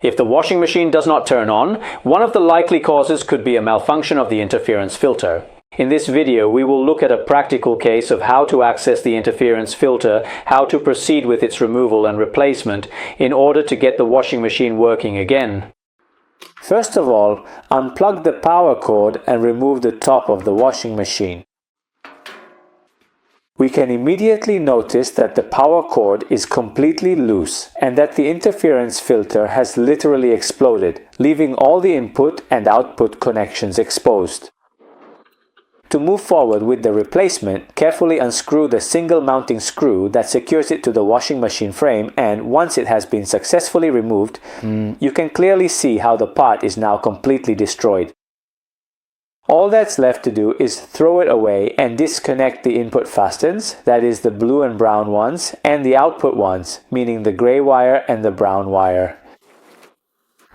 If the washing machine does not turn on, one of the likely causes could be a malfunction of the interference filter. In this video, we will look at a practical case of how to access the interference filter, how to proceed with its removal and replacement in order to get the washing machine working again. First of all, unplug the power cord and remove the top of the washing machine. We can immediately notice that the power cord is completely loose and that the interference filter has literally exploded, leaving all the input and output connections exposed. To move forward with the replacement, carefully unscrew the single mounting screw that secures it to the washing machine frame, and once it has been successfully removed, you can clearly see how the part is now completely destroyed. All that's left to do is throw it away and disconnect the input fastens, that is the blue and brown ones, and the output ones, meaning the gray wire and the brown wire.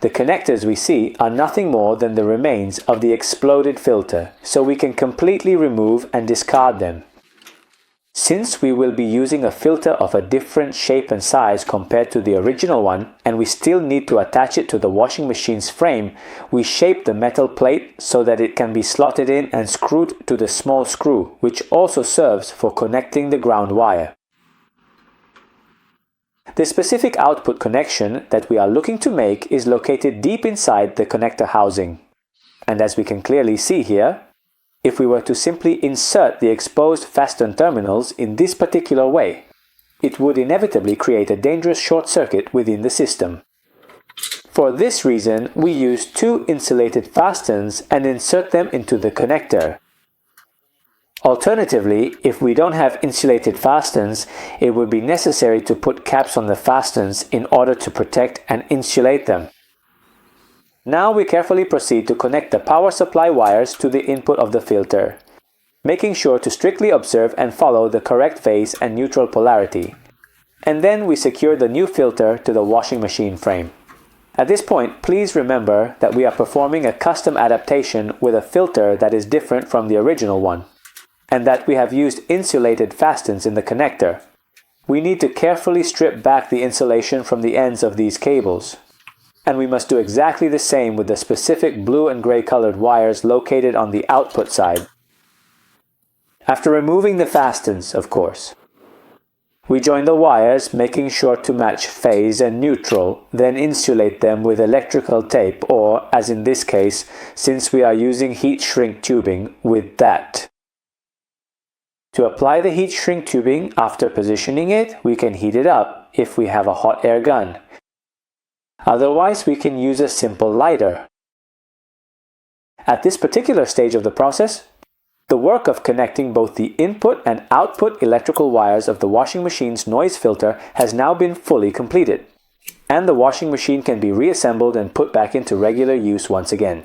The connectors we see are nothing more than the remains of the exploded filter, so we can completely remove and discard them. Since we will be using a filter of a different shape and size compared to the original one, and we still need to attach it to the washing machine's frame, we shape the metal plate so that it can be slotted in and screwed to the small screw, which also serves for connecting the ground wire. The specific output connection that we are looking to make is located deep inside the connector housing. And as we can clearly see here, if we were to simply insert the exposed fasten terminals in this particular way, it would inevitably create a dangerous short circuit within the system. For this reason, we use two insulated fastens and insert them into the connector. Alternatively, if we don't have insulated fastens, it would be necessary to put caps on the fastens in order to protect and insulate them. Now we carefully proceed to connect the power supply wires to the input of the filter, making sure to strictly observe and follow the correct phase and neutral polarity. And then we secure the new filter to the washing machine frame. At this point, please remember that we are performing a custom adaptation with a filter that is different from the original one, and that we have used insulated fastens in the connector. We need to carefully strip back the insulation from the ends of these cables. And we must do exactly the same with the specific blue and gray colored wires located on the output side. After removing the fastens, of course. We join the wires, making sure to match phase and neutral, then insulate them with electrical tape or, as in this case, since we are using heat shrink tubing, with that. To apply the heat shrink tubing, after positioning it, we can heat it up if we have a hot air gun. Otherwise, we can use a simple lighter. At this particular stage of the process, the work of connecting both the input and output electrical wires of the washing machine's noise filter has now been fully completed, and the washing machine can be reassembled and put back into regular use once again.